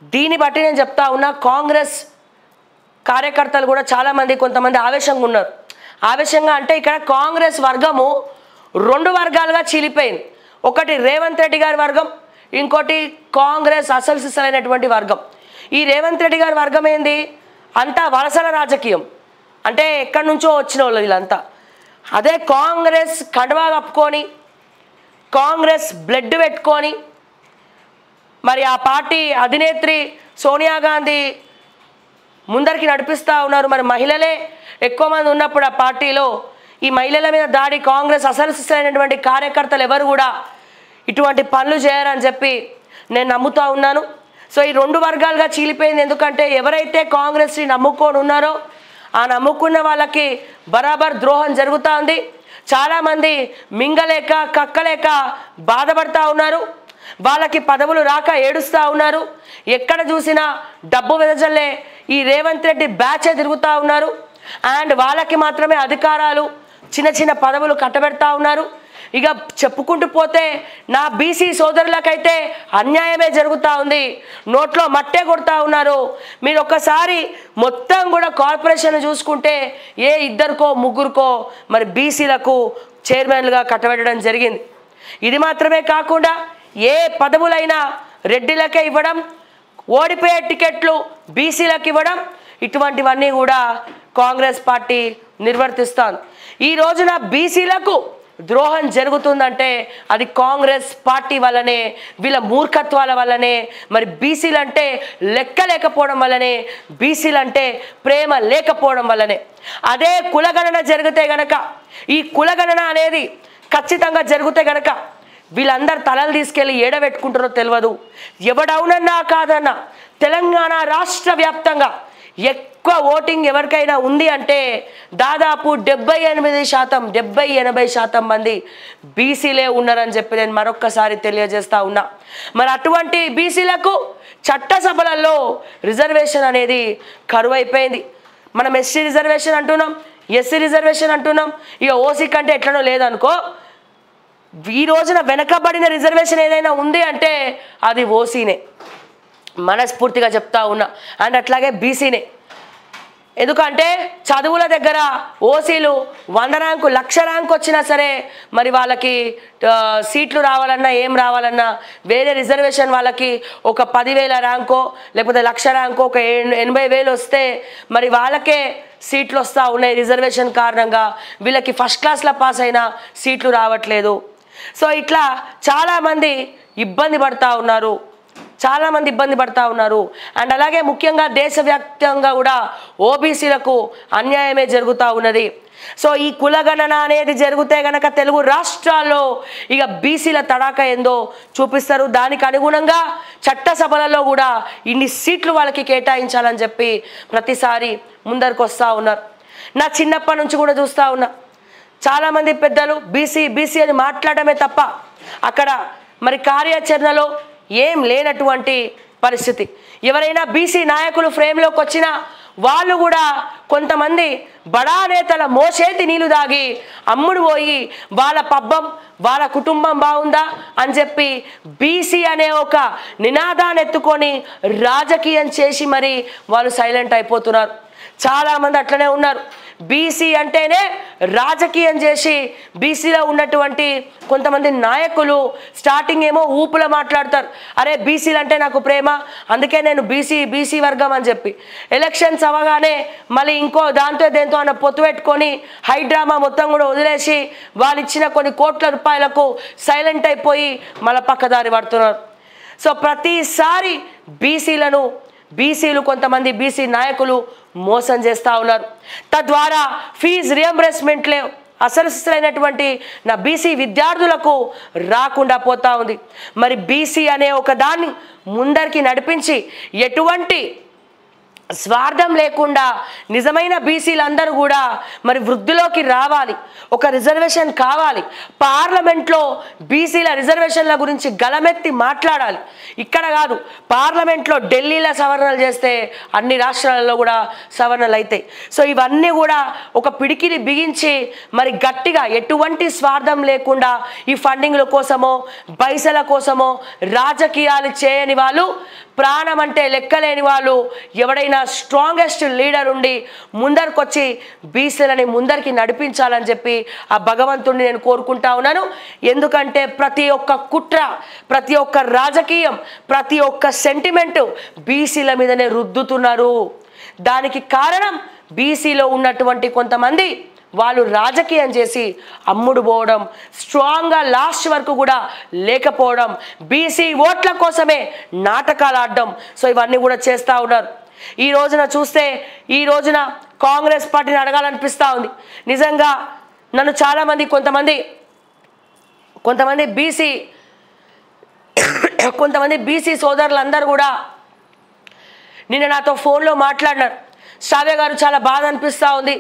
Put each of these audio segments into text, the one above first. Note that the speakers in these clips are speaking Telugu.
దీన్ని బట్టి నేను చెప్తా ఉన్నా, కాంగ్రెస్ కార్యకర్తలు కూడా చాలామంది కొంతమంది ఆవేశంగా ఉన్నారు. ఆవేశంగా అంటే ఇక్కడ కాంగ్రెస్ వర్గము 2 వర్గాలుగా చీలిపోయింది. ఒకటి రేవంత్ రెడ్డి గారి వర్గం, ఇంకోటి కాంగ్రెస్ అసలు సిసలైనటువంటి వర్గం. ఈ రేవంత్ రెడ్డి గారి వర్గం ఏంది, అంతా వలసల రాజకీయం, అంటే ఎక్కడి నుంచో వచ్చిన వాళ్ళు వీళ్ళంతా. అదే కాంగ్రెస్ కండువా కప్పుకొని కాంగ్రెస్ బ్లడ్ పెట్టుకొని మరి ఆ పార్టీ అధినేత్రి సోనియా గాంధీ ముందరికి నడిపిస్తూ ఉన్నారు. మరి మహిళలే ఎక్కువ మంది ఉన్నప్పుడు ఆ పార్టీలో ఈ మహిళల మీద దాడి కాంగ్రెస్ అసలు సిసలైనటువంటి కార్యకర్తలు ఎవరు కూడా ఇటువంటి పనులు చేయరని చెప్పి నేను నమ్ముతూ ఉన్నాను. సో ఈ 2 వర్గాలుగా చీలిపోయింది. ఎందుకంటే ఎవరైతే కాంగ్రెస్ని నమ్ముకొని ఉన్నారో ఆ నమ్ముకున్న వాళ్ళకి బరాబర్ ద్రోహం జరుగుతూ ఉంది. చాలామంది మింగలేక కక్కలేక బాధపడుతూ ఉన్నారు. వాళ్ళకి పదవులు రాక ఏడుస్తూ ఉన్నారు. ఎక్కడ చూసినా డబ్బు వెదజల్లే ఈ రేవంత్ రెడ్డి బ్యాచే తిరుగుతూ ఉన్నారు. అండ్ వాళ్ళకి మాత్రమే అధికారాలు, చిన్న చిన్న పదవులు కట్టబెడతా ఉన్నారు. ఇక చెప్పుకుంటూ పోతే నా బీసీ సోదరులకైతే అన్యాయమే జరుగుతూ ఉంది. నోట్లో మట్టే కొడతా ఉన్నారు. మీరు ఒక్కసారి మొత్తం కూడా కార్పొరేషన్ చూసుకుంటే ఏ 2కో 3కో మరి బీసీలకు చైర్మన్లుగా కట్టబెట్టడం జరిగింది. ఇది మాత్రమే కాకుండా ఏ పదవులైనా రెడ్డిలకే ఇవ్వడం, ఓడిపోయే టికెట్లు బీసీలకు ఇవ్వడం, ఇటువంటివన్నీ కూడా కాంగ్రెస్ పార్టీ నిర్వర్తిస్తోంది. ఈ రోజున బీసీలకు ద్రోహం జరుగుతుందంటే అది కాంగ్రెస్ పార్టీ వల్లనే, వీళ్ళ మూర్ఖత్వాల వల్లనే. మరి బీసీలంటే లెక్క లేకపోవడం వల్లనే, బీసీలంటే ప్రేమ లేకపోవడం వల్లనే. అదే కులగణన జరిగితే గనక, ఈ కులగణన అనేది ఖచ్చితంగా జరిగితే గనక వీళ్ళందరూ తలలు తీసుకెళ్ళి ఏడబెట్టుకుంటారో తెలియదు. ఎవడవునన్నా కాదన్నా తెలంగాణ రాష్ట్ర వ్యాప్తంగా ఎక్కువ ఓటింగ్ ఎవరికైనా ఉంది అంటే దాదాపు 70-80% మంది బీసీలే ఉన్నారని చెప్పి నేను మరొక్కసారి తెలియజేస్తా ఉన్నా. మరి అటువంటి బీసీలకు చట్టసభలలో రిజర్వేషన్ అనేది కరువైపోయింది. మనం ఎస్సీ రిజర్వేషన్ అంటున్నాం, ఎస్సీ రిజర్వేషన్ అంటున్నాం. ఇక ఓసీ కంటే ఎట్లనో లేదనుకో. ఈ రోజున వెనకబడిన రిజర్వేషన్ ఏదైనా ఉంది అంటే అది ఓసీనే, మనస్ఫూర్తిగా చెప్తా ఉన్నా. అండ్ అట్లాగే బీసీనే. ఎందుకంటే చదువుల దగ్గర ఓసీలు 100 ర్యాంకు 1,00,000 ర్యాంక్ వచ్చినా సరే మరి వాళ్ళకి సీట్లు రావాలన్నా ఏం రావాలన్నా వేరే రిజర్వేషన్ వాళ్ళకి ఒక 10,000 ర్యాంకో లేకపోతే 1,00,000 ర్యాంకో ఒక 80,000 వస్తే మరి వాళ్ళకే సీట్లు వస్తూ ఉన్నాయి. రిజర్వేషన్ కారణంగా వీళ్ళకి ఫస్ట్ క్లాస్లో పాస్ అయినా సీట్లు రావట్లేదు. సో ఇట్లా చాలామంది ఇబ్బంది పడుతూ ఉన్నారు. అండ్ అలాగే ముఖ్యంగా దేశవ్యాప్తంగా కూడా ఓబీసీలకు అన్యాయమే జరుగుతూ ఉన్నది. సో ఈ కులగణన అనేది జరిగితే గనక తెలుగు రాష్ట్రాల్లో ఇక బీసీల తడాక ఏందో చూపిస్తారు. దానికి అనుగుణంగా చట్టసభలలో కూడా ఇన్ని సీట్లు వాళ్ళకి కేటాయించాలని చెప్పి ప్రతిసారి ముందరికి వస్తూ ఉన్నారు. నా చిన్నప్పటి నుంచి కూడా చూస్తూ ఉన్నా, చాలామంది పెద్దలు బీసీ అని మాట్లాడమే తప్ప అక్కడ మరి కార్యాచరణలో ఏం లేనటువంటి పరిస్థితి. ఎవరైనా బీసీ నాయకులు ఫ్రేమ్లోకి వచ్చినా వాళ్ళు కూడా కొంతమంది బడా నేతల మోచేతి నీళ్లు దాగి అమ్ముడు పోయి వాళ్ళ పబ్బం వాళ్ళ కుటుంబం బాగుందా అని చెప్పి బీసీ అనే ఒక నినాదాన్ని ఎత్తుకొని రాజకీయం చేసి మరి వాళ్ళు సైలెంట్ అయిపోతున్నారు. చాలామంది అట్లనే ఉన్నారు. బీసీ అంటేనే రాజకీయం చేసి బీసీలో ఉన్నటువంటి కొంతమంది నాయకులు స్టార్టింగ్ ఏమో ఊపులో మాట్లాడతారు, అరే బీసీలు అంటే నాకు ప్రేమ, అందుకే నేను బీసీ వర్గం అని చెప్పి ఎలక్షన్స్ అవ్వగానే మళ్ళీ ఇంకో దేంతో అన్న పొత్తు పెట్టుకొని హైడ్రామా మొత్తం కూడా వదిలేసి వాళ్ళు ఇచ్చిన కొన్ని కోట్ల రూపాయలకు సైలెంట్ అయిపోయి మళ్ళీ పక్కదారి పడుతున్నారు. సో ప్రతిసారి బీసీలు కొంతమంది బీసీ నాయకులు మోసం చేస్తూ ఉన్నారు. తద్వారా ఫీజు రియంబర్స్మెంట్లే అసలైనటువంటి నా బీసీ విద్యార్థులకు రాకుండా పోతా ఉంది. మరి బీసీ అనే ఒక దాన్ని ముందరికి నడిపించి ఎటువంటి స్వార్థం లేకుండా నిజమైన బీసీలందరూ కూడా మరి వృద్ధిలోకి రావాలి, ఒక రిజర్వేషన్ కావాలి, పార్లమెంట్లో బీసీల రిజర్వేషన్ల గురించి గలమెత్తి మాట్లాడాలి. ఇక్కడ కాదు, పార్లమెంట్లో ఢిల్లీలో సవరణలు చేస్తే అన్ని రాష్ట్రాలలో కూడా సవరణలు అవుతాయి. సో ఇవన్నీ కూడా ఒక పిడికిని బిగించి మరి గట్టిగా ఎటువంటి స్వార్థం లేకుండా ఈ ఫండింగ్ల కోసమో పైసల కోసమో రాజకీయాలు చేయని వాళ్ళు ప్రాణం అంటే లెక్కలేని వాళ్ళు ఎవడైనా స్ట్రాంగెస్ట్ లీడర్ ఉండి ముందరికొచ్చి బీసీలని ముందరికి నడిపించాలని చెప్పి ఆ భగవంతుడిని నేను కోరుకుంటా ఉన్నాను. ఎందుకంటే ప్రతి ఒక్క కుట్ర, ప్రతి ఒక్క రాజకీయం, ప్రతి ఒక్క సెంటిమెంటు బీసీల మీదనే రుద్దుతున్నారు. దానికి కారణం బీసీలో ఉన్నటువంటి కొంతమంది వాళ్ళు రాజకీయం చేసి అమ్ముడు పోవడం, స్ట్రాంగ్గా లాస్ట్ వరకు కూడా లేకపోవడం, బీసీ ఓట్ల కోసమే నాటకాలు ఆడడం. సో ఇవన్నీ కూడా చేస్తూ ఉన్నారు. ఈ రోజున చూస్తే ఈ రోజున కాంగ్రెస్ పార్టీని అడగాలనిపిస్తూ ఉంది. నిజంగా నన్ను చాలామంది కొంతమంది బీసీ సోదరులందరూ కూడా నిన్న నాతో ఫోన్లో మాట్లాడినారు. శ్రావ్య గారు చాలా బాధ అనిపిస్తూ ఉంది,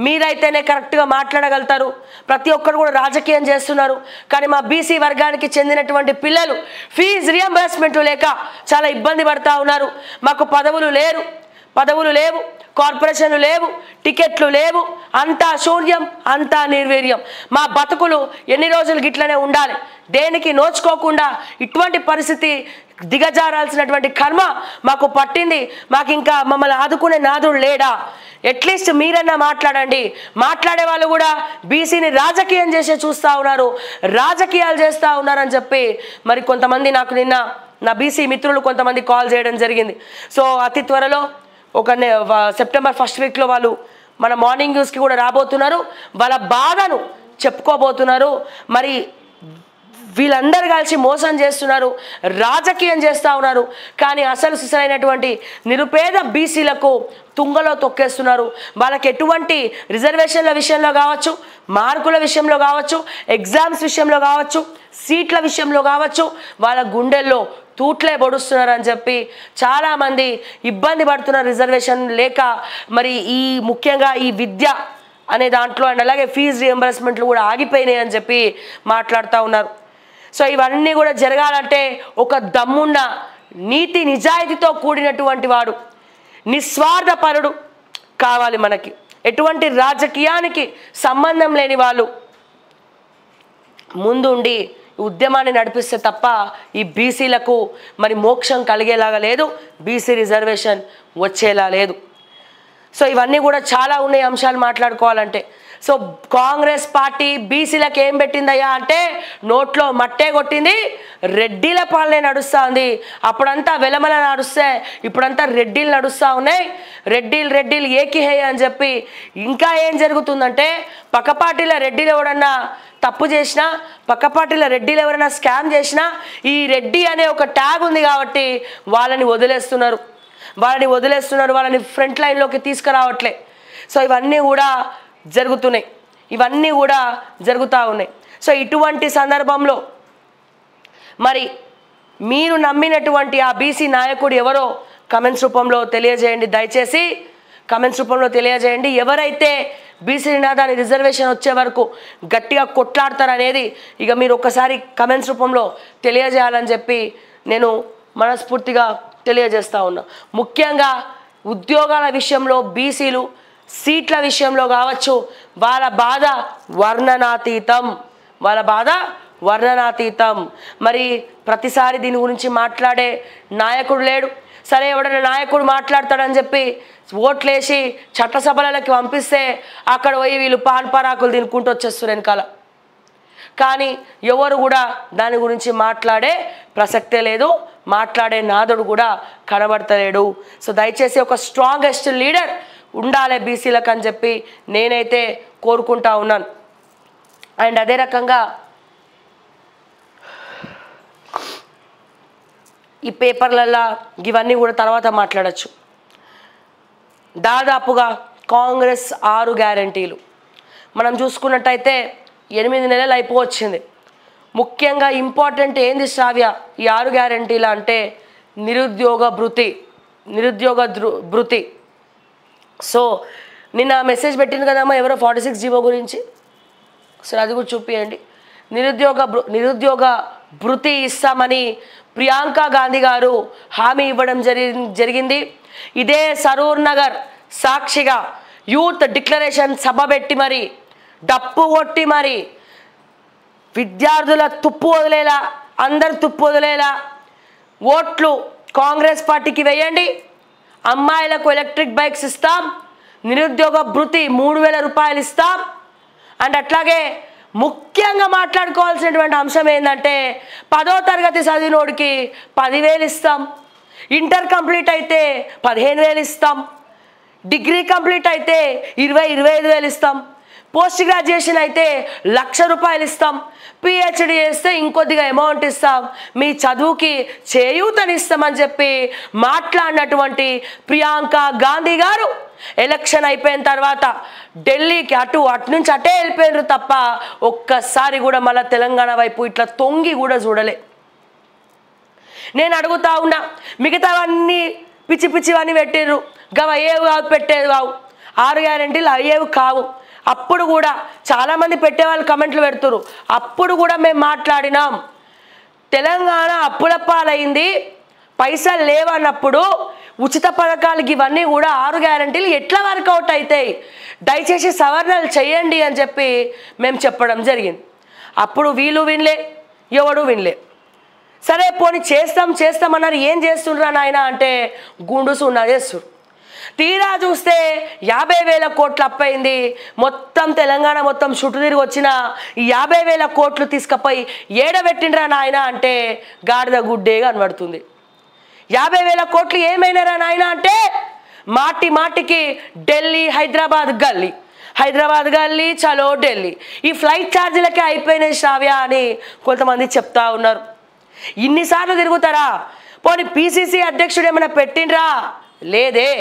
మీరైతేనే కరెక్ట్గా మాట్లాడగలుగుతారు, ప్రతి ఒక్కరు కూడా రాజకీయం చేస్తున్నారు, కానీ మా బీసీ వర్గానికి చెందినటువంటి పిల్లలు ఫీజు రియంబర్స్మెంట్ లేక చాలా ఇబ్బంది పడుతూ ఉన్నారు. మాకు పదవులు లేవు, కార్పొరేషన్లు లేవు, టికెట్లు లేవు, అంతా శూన్యం, అంతా నిర్వీర్యం. మా బతుకులు ఎన్ని రోజులు గిట్లనే ఉండాలి, దేనికి నోచుకోకుండా ఇటువంటి పరిస్థితి దిగజారాల్సినటువంటి కర్మ మాకు పట్టింది. మాకు ఇంకా మమ్మల్ని ఆదుకునే నాదుడు లేడా? అట్లీస్ట్ మీరన్నా మాట్లాడండి. మాట్లాడే వాళ్ళు కూడా బీసీని రాజకీయం చేసే చూస్తూ ఉన్నారు, రాజకీయాలు చేస్తూ ఉన్నారని చెప్పి మరి కొంతమంది నాకు నిన్న నా బీసీ మిత్రులు కొంతమంది కాల్ చేయడం జరిగింది. సో అతి త్వరలో ఒక సెప్టెంబర్ 1st వీక్లో వాళ్ళు మన మార్నింగ్ న్యూస్కి కూడా రాబోతున్నారు, వాళ్ళ బాధను చెప్పుకోబోతున్నారు. మరి వీళ్ళందరూ కలిసి మోసం చేస్తున్నారు, రాజకీయం చేస్తూ ఉన్నారు, కానీ అసలు సిసలైనటువంటి నిరుపేద బీసీలకు తుంగలో తొక్కేస్తున్నారు. వాళ్ళకి ఎటువంటి రిజర్వేషన్ల విషయంలో కావచ్చు, మార్కుల విషయంలో కావచ్చు, ఎగ్జామ్స్ విషయంలో కావచ్చు, సీట్ల విషయంలో కావచ్చు, వాళ్ళ గుండెల్లో తూట్లే పొడుస్తున్నారని చెప్పి చాలామంది ఇబ్బంది పడుతున్నారు రిజర్వేషన్ లేక. మరి ఈ ముఖ్యంగా ఈ విద్య అనే దాంట్లో అండ్ అలాగే ఫీజు రియంబర్స్మెంట్లు కూడా ఆగిపోయినాయి అని చెప్పి మాట్లాడుతూ ఉన్నారు. సో ఇవన్నీ కూడా జరగాలంటే ఒక దమ్మున్న నీతి నిజాయితీతో కూడినటువంటి వాడు, నిస్వార్థపరుడు కావాలి మనకి. ఎటువంటి రాజకీయానికి సంబంధం లేని వాళ్ళు ముందుండి ఉద్యమాన్ని నడిపిస్తే తప్ప ఈ బీసీలకు మరి మోక్షం కలిగేలాగా లేదు, బీసీ రిజర్వేషన్ వచ్చేలా లేదు. సో ఇవన్నీ కూడా చాలా ఉన్నాయి అంశాలు మాట్లాడుకోవాలంటే. సో కాంగ్రెస్ పార్టీ బీసీలకు ఏం పెట్టిందయ్యా అంటే నోట్లో మట్టే కొట్టింది, రెడ్డిల పాలనే నడుస్తూ ఉంది. అప్పుడంతా వెలమల నడుస్తే ఇప్పుడంతా రెడ్డిలు నడుస్తూ ఉన్నాయి. రెడ్డిలు ఏకి హే అని చెప్పి. ఇంకా ఏం జరుగుతుందంటే పక్క పార్టీల రెడ్డిలు ఎవడన్నా తప్పు చేసినా, పక్క పార్టీల రెడ్డిలు ఎవరైనా స్కామ్ చేసినా ఈ రెడ్డి అనే ఒక ట్యాగ్ ఉంది కాబట్టి వాళ్ళని వదిలేస్తున్నారు, వాళ్ళని ఫ్రంట్ లైన్లోకి తీసుకురావట్లే. సో ఇవన్నీ కూడా జరుగుతూ ఉన్నాయి. సో ఇటువంటి సందర్భంలో మరి మీరు నమ్మినటువంటి ఆ బీసీ నాయకుడు ఎవరో కమెంట్స్ రూపంలో తెలియజేయండి. దయచేసి కమెంట్స్ రూపంలో తెలియజేయండి. ఎవరైతే బీసీ నినాదాన్ని రిజర్వేషన్ వచ్చే వరకు గట్టిగా కొట్లాడతారనేది ఇక మీరు ఒక్కసారి కమెంట్స్ రూపంలో తెలియజేయాలని చెప్పి నేను మనస్ఫూర్తిగా తెలియజేస్తూ ఉన్నా. ముఖ్యంగా ఉద్యోగాల విషయంలో బీసీలు సీట్ల విషయంలో కావచ్చు, వాళ్ళ బాధ వర్ణనాతీతం. మరి ప్రతిసారి దీని గురించి మాట్లాడే నాయకుడు లేడు. సరే ఎవడైనా నాయకుడు మాట్లాడతాడని చెప్పి ఓట్లేసి చట్టసభలకి పంపిస్తే అక్కడ పోయి వీళ్ళు పాన్పరాకులు తినుకుంటూ వచ్చేస్తారు వెనకాల. కానీ ఎవరు కూడా దాని గురించి మాట్లాడే ప్రసక్తే లేదు, మాట్లాడే నాదుడు కూడా కనబడతలేడు. సో దయచేసి ఒక స్ట్రాంగెస్ట్ లీడర్ ఉండాలి బీసీలకు అని చెప్పి నేనైతే కోరుకుంటా ఉన్నాను. అండ్ అదే రకంగా ఈ పేపర్లల్లో ఇవన్నీ కూడా తర్వాత మాట్లాడచ్చు. దాదాపుగా కాంగ్రెస్ 6 గ్యారంటీలు మనం చూసుకున్నట్టయితే 8 నెలలు అయిపోవచ్చింది. ముఖ్యంగా ఇంపార్టెంట్ ఏంది శ్రావ్య ఈ 6 గ్యారంటీలు అంటే నిరుద్యోగ భృతి. సో నిన్న మెసేజ్ పెట్టింది కదమ్మా ఎవరో 46 జీవో గురించి, సరే అది కూడా చూపియండి. నిరుద్యోగ భృతి ఇస్తామని ప్రియాంక గాంధీ గారు హామీ ఇవ్వడం జరిగింది. ఇదే సరూర్ నగర్ సాక్షిగా యూత్ డిక్లరేషన్ సభ పెట్టి మరి డప్పు కొట్టి మరి విద్యార్థుల తుప్పు వదిలేలా, అందరు తుప్పు వదిలేలా, ఓట్లు కాంగ్రెస్ పార్టీకి వేయండి. అమ్మాయిలకు ఎలక్ట్రిక్ బైక్స్ ఇస్తాం, నిరుద్యోగ భృతి 3,000 రూపాయలు ఇస్తాం. అండ్ అట్లాగే ముఖ్యంగా మాట్లాడుకోవాల్సినటువంటి అంశం ఏంటంటే 10వ తరగతి చదివినోడికి 10,000 ఇస్తాం, ఇంటర్ కంప్లీట్ అయితే 15,000 ఇస్తాం, డిగ్రీ కంప్లీట్ అయితే 25,000 ఇస్తాం, పోస్ట్ గ్రాడ్యుయేషన్ అయితే 1,00,000 రూపాయలు ఇస్తాం, పిహెచ్డి చేస్తే ఇంకొద్దిగా అమౌంట్ ఇస్తాం, మీ చదువుకి చేయూతనిస్తామని చెప్పి మాట్లాడినటువంటి ప్రియాంక గాంధీ గారు ఎలక్షన్ అయిపోయిన తర్వాత ఢిల్లీకి అటు నుంచి అటే వెళ్ళిపోయినారు తప్ప ఒక్కసారి కూడా మళ్ళీ తెలంగాణ వైపు ఇట్లా తొంగి కూడా చూడలే. నేను అడుగుతా ఉన్నా, మిగతావన్నీ పిచ్చి పిచ్చివన్నీ పెట్టిర్రు, గవ అయ్యేవి కావు, పెట్టేది కావు, 6 గ్యారెంటీలు అయ్యేవి కావు. అప్పుడు కూడా చాలామంది పెట్టేవాళ్ళు కమెంట్లు పెడుతురు. అప్పుడు కూడా మేము మాట్లాడినాం, తెలంగాణ అప్పుల పాలైంది, పైసలు లేవన్నప్పుడు ఉచిత పథకాలకి ఇవన్నీ కూడా 6 గ్యారెంటీలు ఎట్లా వర్కౌట్ అవుతాయి, దయచేసి సవరణలు చేయండి అని చెప్పి మేము చెప్పడం జరిగింది. అప్పుడు వీళ్ళు వినలే, ఎవడు వినలే. సరే పోనీ చేస్తామన్నారు, ఏం చేస్తుండ్రా నాయన అంటే గుండు సున్నా చేస్తున్నారు. తీరా చూస్తే 50,000 కోట్లు అప్పయింది. మొత్తం తెలంగాణ మొత్తం చుట్టూ తిరిగి వచ్చిన ఈ 50,000 కోట్లు తీసుకుపోయి ఏడబెట్టిండ్రా నాయన అంటే గాడిద గుడ్డే కనబడుతుంది. 50,000 కోట్లు ఏమైనారా నాయన అంటే మాటికి ఢిల్లీ హైదరాబాద్ గల్లీ చలో ఢిల్లీ, ఈ ఫ్లైట్ ఛార్జీలకే అయిపోయినాయి శ్రావ్య అని కొంతమంది చెప్తా ఉన్నారు. ఇన్నిసార్లు తిరుగుతారా? పోనీ పిసిసి అధ్యక్షుడు ఏమైనా పెట్టిండ్రా? లేదే.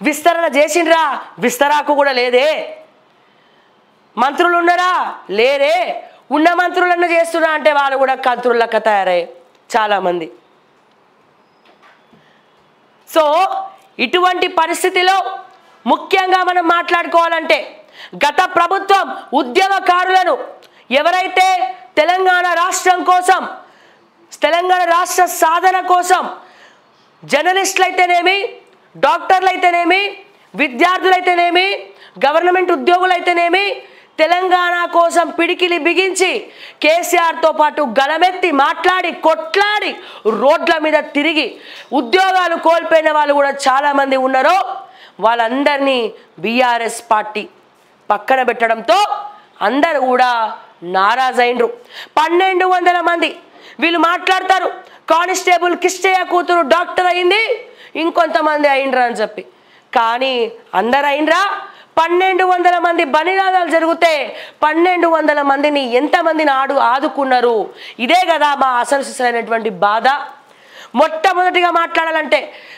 విస్తరణ చేసిండ్రా? విస్తరాకు కూడా లేదే. మంత్రులు ఉన్నారా? లేరే. ఉన్న మంత్రులన్నా చేస్తున్నా అంటే వాళ్ళు కూడా కంత్రులక్క తయారయ్యారు చాలామంది. సో ఇటువంటి పరిస్థితిలో ముఖ్యంగా మనం మాట్లాడుకోవాలంటే గత ప్రభుత్వం ఉద్యమకారులను ఎవరైతే తెలంగాణ రాష్ట్రం కోసం, తెలంగాణ రాష్ట్ర సాధన కోసం జర్నలిస్టులు అయితేనేమి, డాక్టర్లు అయితేనేమి, విద్యార్థులైతేనేమి, గవర్నమెంట్ ఉద్యోగులైతేనేమి తెలంగాణ కోసం పిడికిలి బిగించి కేసీఆర్తో పాటు గలమెత్తి మాట్లాడి కొట్లాడి రోడ్ల మీద తిరిగి ఉద్యోగాలు కోల్పోయిన వాళ్ళు కూడా చాలామంది ఉన్నారో వాళ్ళందరినీ బీఆర్ఎస్ పార్టీ పక్కన పెట్టడంతో అందరూ కూడా నారాజైండ్రు. 1,200 మంది వీళ్ళు మాట్లాడతారు, కానిస్టేబుల్ కిష్టయ్య కూతురు డాక్టర్ అయింది, ఇంకొంతమంది అయిండ్రా అని చెప్పి. కానీ అందరు అయిండ్రా? 1,200 మంది బలిదానాలు జరిగితే 1,200 మందిని ఎంతమందిని ఆదుకున్నారు? ఇదే కదా మా అసలు సిసలైనటువంటి బాధ. మొట్టమొదటిగా మాట్లాడాలంటే